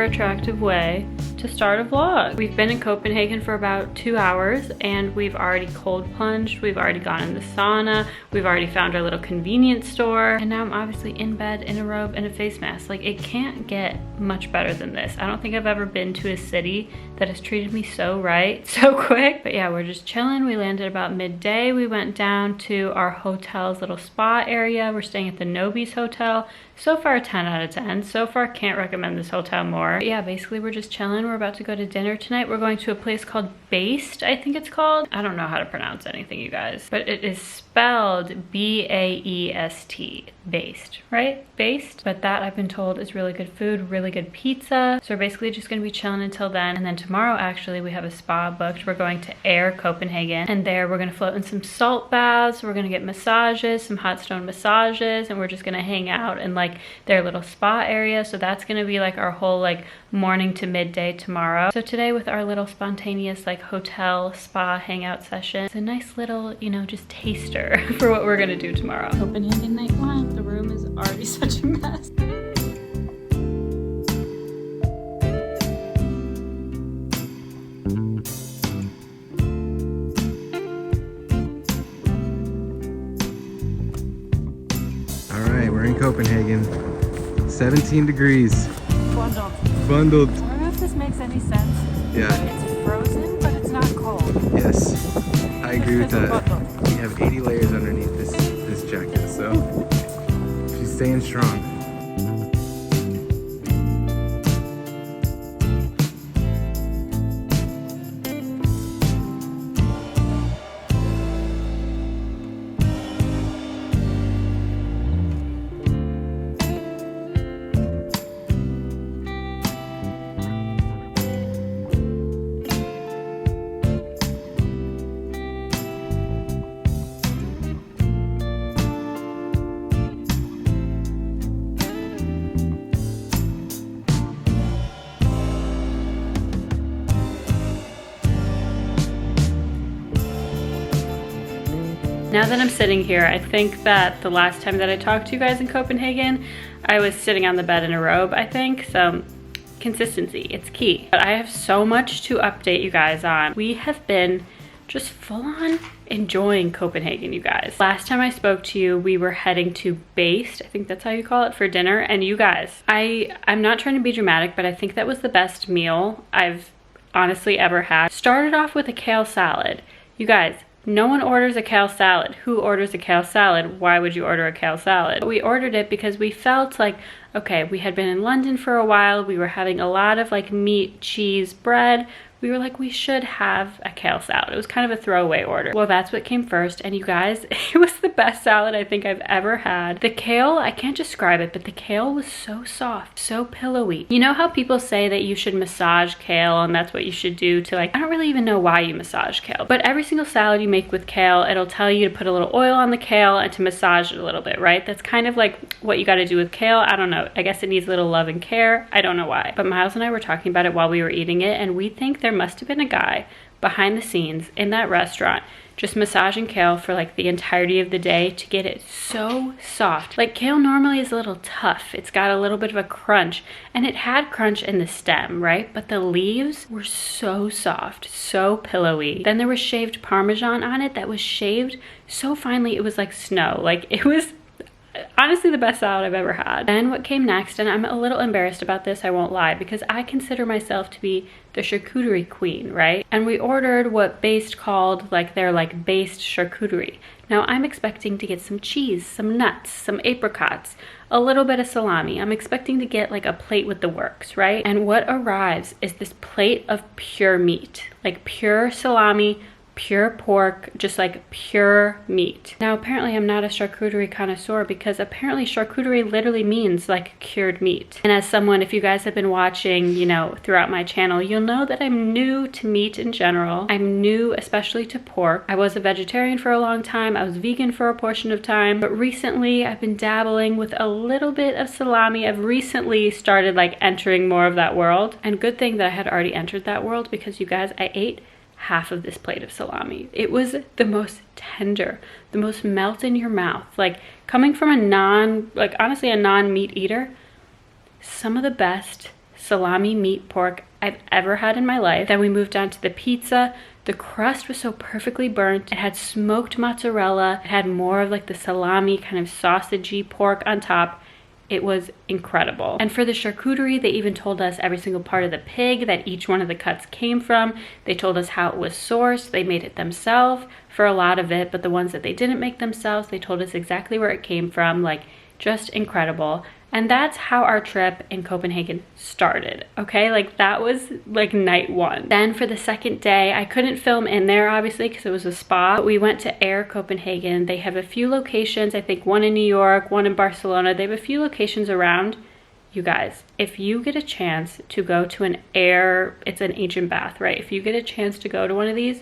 attractive way to start a vlog. We've been in Copenhagen for about 2 hours and we've already cold plunged, we've already gone in the sauna, we've already found our little convenience store, and now I'm obviously in bed in a robe and a face mask. Like, it can't get much better than this. I don't think I've ever been to a city that has treated me so right, so quick. But yeah, we're just chilling. We landed about midday. We went down to our hotel's little spa area. We're staying at the Nobis Hotel. So far, 10 out of 10. So far, can't recommend this hotel more. But yeah, basically we're just chilling. We're about to go to dinner tonight. We're going to a place called Based, I think it's called. I don't know how to pronounce anything, you guys, but it is spelled B-A-E-S-T, Based, right? Based. But that, I've been told, is really good food, really good pizza. So we're basically just gonna be chilling until then. And then tomorrow, actually, we have a spa booked. We're going to Air Copenhagen, and there we're gonna float in some salt baths. We're gonna get massages, some hot stone massages, and we're just gonna hang out in like their little spa area. So that's gonna be like our whole like morning to midday tomorrow. So today, with our little spontaneous like hotel spa hangout session, it's a nice little, you know, just taster for what we're gonna do tomorrow. Copenhagen night one. The room is already such a mess. All right, we're in Copenhagen. 17 degrees. Bundled. Bundled. I don't know if this makes any sense. Yeah. It's frozen, but it's not cold. Yes, I agree with that. Bundled. We have 80 layers underneath this jacket, so she's staying strong. Now that I'm sitting here, I think that the last time that I talked to you guys in Copenhagen, I was sitting on the bed in a robe, I think. So consistency, it's key. But I have so much to update you guys on. We have been just full on enjoying Copenhagen, you guys. Last time I spoke to you, we were heading to Based, I think that's how you call it, for dinner. And you guys, I'm not trying to be dramatic, but I think that was the best meal I've honestly ever had. Started off with a kale salad. You guys, no one orders a kale salad. Who orders a kale salad? Why would you order a kale salad? But we ordered it because we felt like, okay, we had been in London for a while. We were having a lot of like meat, cheese, bread. We were like, we should have a kale salad. It was kind of a throwaway order. Well, that's what came first. And you guys, it was the best salad I think I've ever had. The kale, I can't describe it, but the kale was so soft, so pillowy. You know how people say that you should massage kale and that's what you should do to like, I don't really even know why you massage kale, but every single salad you make with kale, it'll tell you to put a little oil on the kale and to massage it a little bit, right? That's kind of like what you got to do with kale. I don't know. I guess it needs a little love and care. I don't know why. But Miles and I were talking about it while we were eating it, and we think there must have been a guy behind the scenes in that restaurant just massaging kale for like the entirety of the day to get it so soft. Like, kale normally is a little tough. It's got a little bit of a crunch, and it had crunch in the stem, right? But the leaves were so soft, so pillowy. Then there was shaved Parmesan on it that was shaved so finely it was like snow. Like, it was honestly the best salad I've ever had. Then what came next, and I'm a little embarrassed about this, I won't lie, because I consider myself to be the charcuterie queen, right? And we ordered what Based called like their like Based charcuterie. Now I'm expecting to get some cheese, some nuts, some apricots, a little bit of salami. I'm expecting to get like a plate with the works, right? And what arrives is this plate of pure meat, like pure salami, pure pork, just like pure meat. Now apparently I'm not a charcuterie connoisseur, because apparently charcuterie literally means like cured meat. And as someone, if you guys have been watching, you know, throughout my channel, you'll know that I'm new to meat in general. I'm new especially to pork. I was a vegetarian for a long time. I was vegan for a portion of time, but recently I've been dabbling with a little bit of salami. I've recently started like entering more of that world, and good thing that I had already entered that world, because you guys, I ate half of this plate of salami. It was the most tender, the most melt in your mouth. Like, coming from a honestly a non-meat eater, some of the best salami meat pork I've ever had in my life. Then we moved on to the pizza. The crust was so perfectly burnt. It had smoked mozzarella. It had more of like the salami kind of sausagey pork on top. It was incredible. And for the charcuterie, they even told us every single part of the pig that each one of the cuts came from. They told us how it was sourced. They made it themselves for a lot of it, but the ones that they didn't make themselves, they told us exactly where it came from. Like, just incredible. And that's how our trip in Copenhagen started, okay? Like, that was like night one. Then for the second day, I couldn't film in there obviously because it was a spa, but we went to Air Copenhagen. They have a few locations, I think one in New York, one in Barcelona. They have a few locations around. You guys, if you get a chance to go to an Air, it's an ancient bath, right? If you get a chance to go to one of these,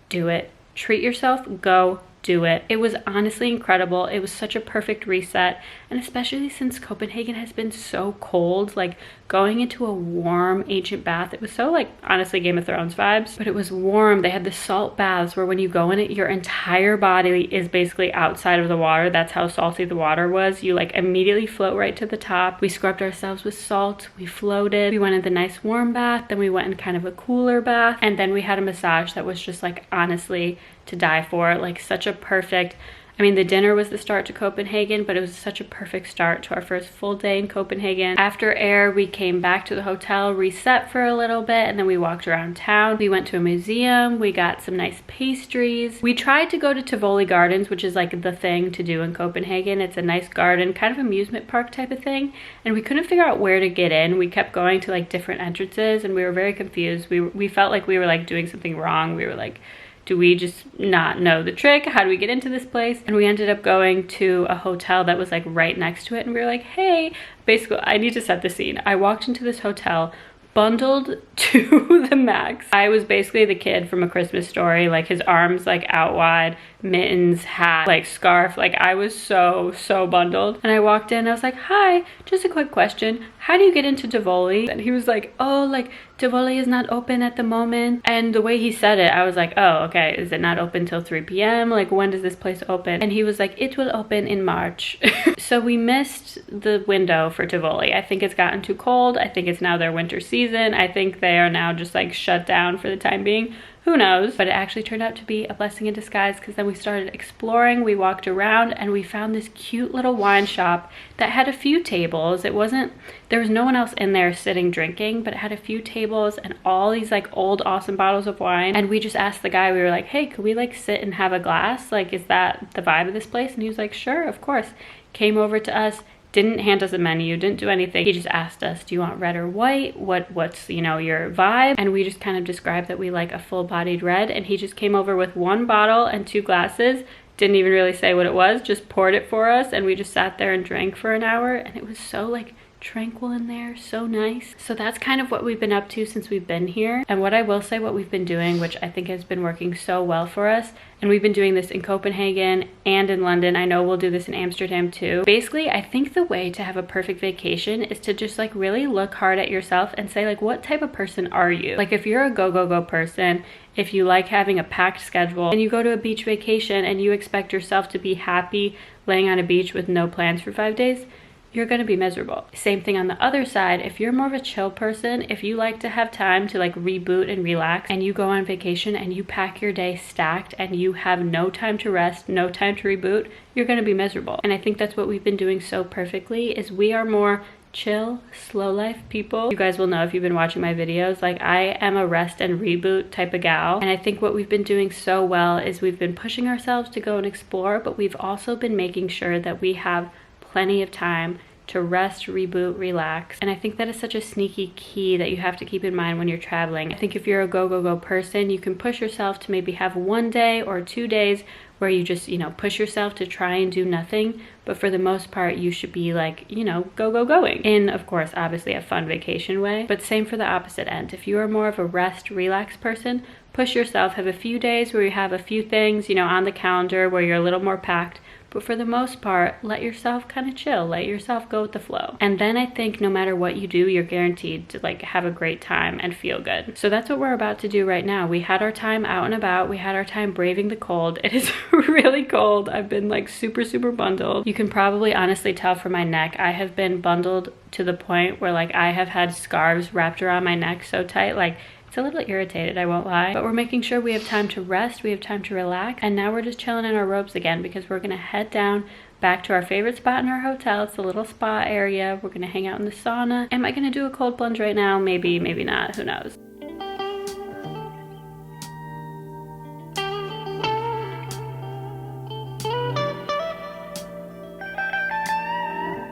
do it. Treat yourself, go do it. It was honestly incredible. It was such a perfect reset, and especially since Copenhagen has been so cold, like going into a warm ancient bath, it was so like honestly Game of Thrones vibes, but it was warm. They had the salt baths where when you go in it, your entire body is basically outside of the water. That's how salty the water was. You like immediately float right to the top. We scrubbed ourselves with salt, we floated, we went in the nice warm bath, then we went in kind of a cooler bath, and then we had a massage that was just like honestly to die for. Like such a perfect, I mean, the dinner was the start to Copenhagen, but it was such a perfect start to our first full day in Copenhagen. After Air, we came back to the hotel, reset for a little bit, and then we walked around town. We went to a museum, we got some nice pastries. We tried to go to Tivoli Gardens, which is like the thing to do in Copenhagen. It's a nice garden, kind of amusement park type of thing, and we couldn't figure out where to get in. We kept going to like different entrances, and we were very confused. We felt like we were like doing something wrong. We were like, do we just not know the trick? How do we get into this place? And we ended up going to a hotel that was like right next to it, and we were like, hey, basically, I need to set the scene. I walked into this hotel bundled to the max. I was basically the kid from A Christmas Story, like his arms like out wide, mittens, hat, like scarf. Like I was so bundled. And I walked in, I was like, hi, just a quick question. How do you get into Tivoli? And he was like, oh, like Tivoli is not open at the moment. And the way he said it, I was like, oh, okay, is it not open till 3 p.m.? Like when does this place open? And he was like, it will open in March. So we missed the window for Tivoli. I think it's gotten too cold. I think it's now their winter season. I think they are now just like shut down for the time being. Who knows? But it actually turned out to be a blessing in disguise, because then we started exploring, we walked around, and we found this cute little wine shop that had a few tables. There was no one else in there sitting drinking, but it had a few tables and all these like old awesome bottles of wine. And we just asked the guy, we were like, hey, could we like sit and have a glass? Like, is that the vibe of this place? And he was like, sure, of course. Came over to us, didn't hand us a menu, didn't do anything. He just asked us, do you want red or white? What's, you know, your vibe? And we just kind of described that we like a full-bodied red, and he just came over with 1 bottle and 2 glasses. Didn't even really say what it was, just poured it for us, and we just sat there and drank for an hour, and it was so like tranquil in there, so nice. So that's kind of what we've been up to since we've been here. And what I will say, what we've been doing, which I think has been working so well for us, and we've been doing this in Copenhagen and in London. I know we'll do this in Amsterdam too. Basically, I think the way to have a perfect vacation is to just like really look hard at yourself and say like, what type of person are you? Like if you're a go person, if you like having a packed schedule and you go to a beach vacation and you expect yourself to be happy laying on a beach with no plans for 5 days, you're gonna be miserable. Same thing on the other side. If you're more of a chill person, if you like to have time to like reboot and relax, and you go on vacation and you pack your day stacked and you have no time to rest, no time to reboot, you're gonna be miserable. And I think that's what we've been doing so perfectly, is we are more chill, slow life people. You guys will know if you've been watching my videos, like I am a rest and reboot type of gal. And I think what we've been doing so well is we've been pushing ourselves to go and explore, but we've also been making sure that we have plenty of time to rest, reboot, relax. And I think that is such a sneaky key that you have to keep in mind when you're traveling. I think if you're a go person, you can push yourself to maybe have 1 day or 2 days where you just, you know, push yourself to try and do nothing. But for the most part, you should be like, you know, going. In, of course, obviously a fun vacation way, but same for the opposite end. If you are more of a rest, relax person, push yourself, have a few days where you have a few things, you know, on the calendar where you're a little more packed, But for the most part, let yourself kind of chill, let yourself go with the flow. And then I think no matter what you do, you're guaranteed to like have a great time and feel good. So that's what we're about to do right now. We had our time out and about. We had our time braving the cold. It is really cold. I've been like super bundled. You can probably honestly tell from my neck, I have been bundled to the point where like I have had scarves wrapped around my neck so tight, like it's a little irritated, I won't lie. But we're making sure we have time to rest, we have time to relax, and now we're just chilling in our robes again because we're gonna head down back to our favorite spot in our hotel. It's a little spa area. We're gonna hang out in the sauna. Am I gonna do a cold plunge right now? Maybe, maybe not, who knows?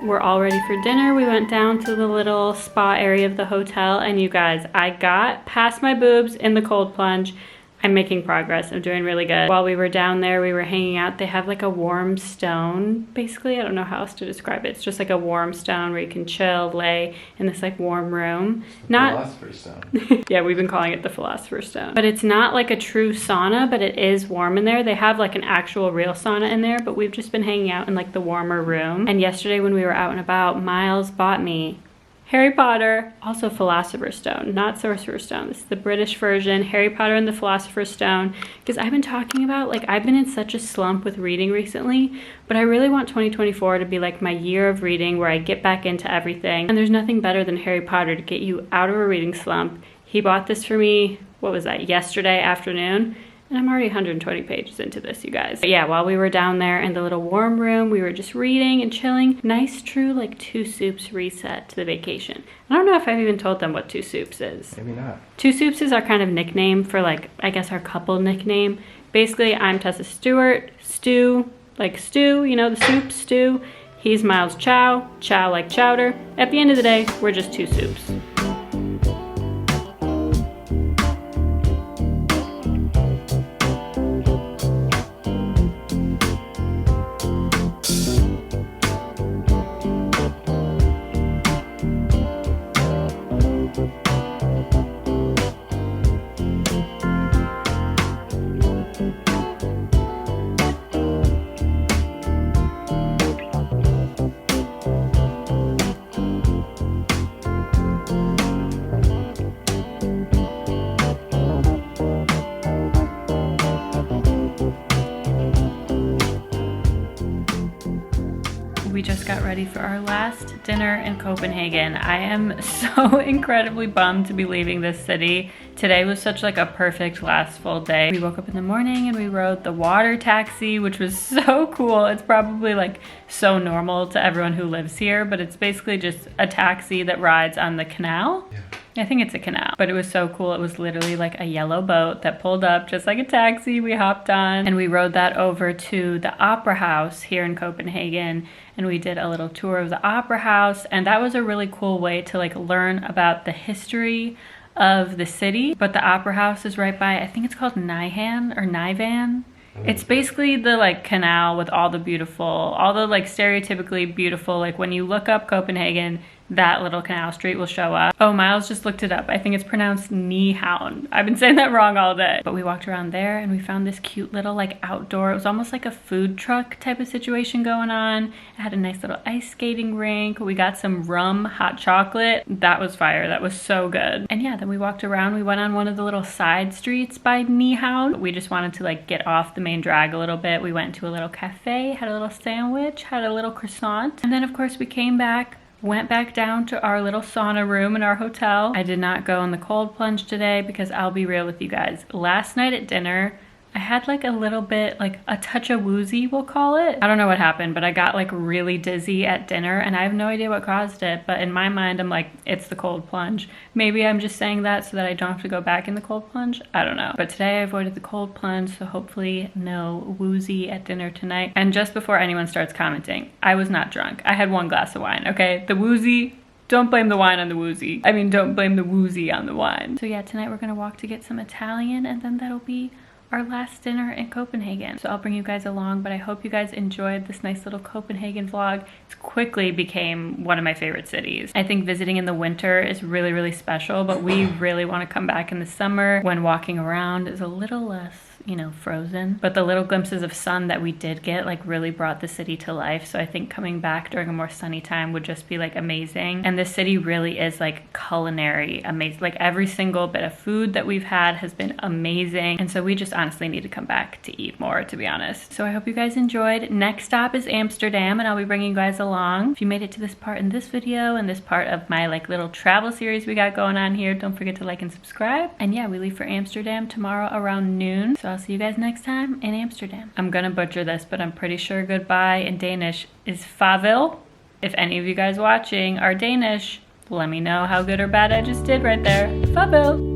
We're all ready for dinner. We went down to the little spa area of the hotel, and you guys, I got past my boobs in the cold plunge. I'm making progress. I'm doing really good. While we were down there, we were hanging out. They have like a warm stone, basically. I don't know how else to describe it. It's just like a warm stone where you can chill, lay in this like warm room. Not Philosopher's Stone. Yeah, we've been calling it the Philosopher's Stone. But it's not like a true sauna, but it is warm in there. They have like an actual real sauna in there, but we've just been hanging out in like the warmer room. And yesterday when we were out and about, Miles bought me Harry Potter, also Philosopher's Stone, not Sorcerer's Stone. This is the British version, Harry Potter and the Philosopher's Stone. Because I've been talking about, like, I've been in such a slump with reading recently, but I really want 2024 to be like my year of reading where I get back into everything. And there's nothing better than Harry Potter to get you out of a reading slump. He bought this for me, what was that, yesterday afternoon? And I'm already 120 pages into this, you guys. But yeah, while we were down there in the little warm room, we were just reading and chilling. Nice, true, like 2 Soups reset to the vacation. I don't know if I've even told them what 2 Soups is. Maybe not. 2 Soups is our kind of nickname for like, I guess our couple nickname. Basically, I'm Tessa Stewart, Stew, like stew, you know, the soup, stew. He's Miles Chow, Chow like chowder. At the end of the day, we're just 2 Soups. We just got ready for our last dinner in Copenhagen. I am so incredibly bummed to be leaving this city. Today was such like a perfect last full day. We woke up in the morning and we rode the water taxi, which was so cool. It's probably like so normal to everyone who lives here, but it's basically just a taxi that rides on the canal. Yeah. I think it's a canal, but it was so cool. It was literally like a yellow boat that pulled up just like a taxi. We hopped on and we rode that over to the Opera House here in Copenhagen, and we did a little tour of the Opera House, and that was a really cool way to like learn about the history of the city. But the Opera House is right by, I think it's called Nyhan or Nyvan. It's basically the like canal with all the beautiful, all the like stereotypically beautiful, like when you look up Copenhagen, that little canal street will show up. Oh, Miles just looked it up. I think it's pronounced Nyhavn. I've been saying that wrong all day. But we walked around there and we found this cute little like outdoor, it was almost like a food truck type of situation going on. It had a nice little ice skating rink. We got some rum hot chocolate. That was fire. That was so good. And yeah, then we walked around. We went on one of the little side streets by Nyhavn. We just wanted to like get off the main drag a little bit. We went to a little cafe, had a little sandwich, had a little croissant. And then of course we came back, went back down to our little sauna room in our hotel. I did not go in the cold plunge today because I'll be real with you guys. Last night at dinner, I had like a little bit, like a touch of woozy, we'll call it. I don't know what happened, but I got like really dizzy at dinner and I have no idea what caused it. But in my mind, I'm like, it's the cold plunge. Maybe I'm just saying that so that I don't have to go back in the cold plunge. I don't know. But today I avoided the cold plunge, so hopefully no woozy at dinner tonight. And just before anyone starts commenting, I was not drunk. I had 1 glass of wine, okay? The woozy, don't blame the wine on the woozy. I mean, don't blame the woozy on the wine. So yeah, tonight we're gonna walk to get some Italian and then that'll be our last dinner in Copenhagen. So I'll bring you guys along, but I hope you guys enjoyed this nice little Copenhagen vlog. It quickly became one of my favorite cities. I think visiting in the winter is really, really special, but we really want to come back in the summer when walking around is a little less you know, frozen. But the little glimpses of sun that we did get like really brought the city to life. So I think coming back during a more sunny time would just be like amazing. And the city really is like culinary amazing. Like every single bit of food that we've had has been amazing. And so we just honestly need to come back to eat more, to be honest. So I hope you guys enjoyed. Next stop is Amsterdam, and I'll be bringing you guys along. If you made it to this part in this video and this part of my like little travel series we got going on here, don't forget to like and subscribe. And yeah, we leave for Amsterdam tomorrow around noon. So I'll see you guys next time in Amsterdam. I'm gonna butcher this, but I'm pretty sure goodbye in Danish is farvel. If any of you guys watching are Danish, let me know how good or bad I just did right there. Farvel.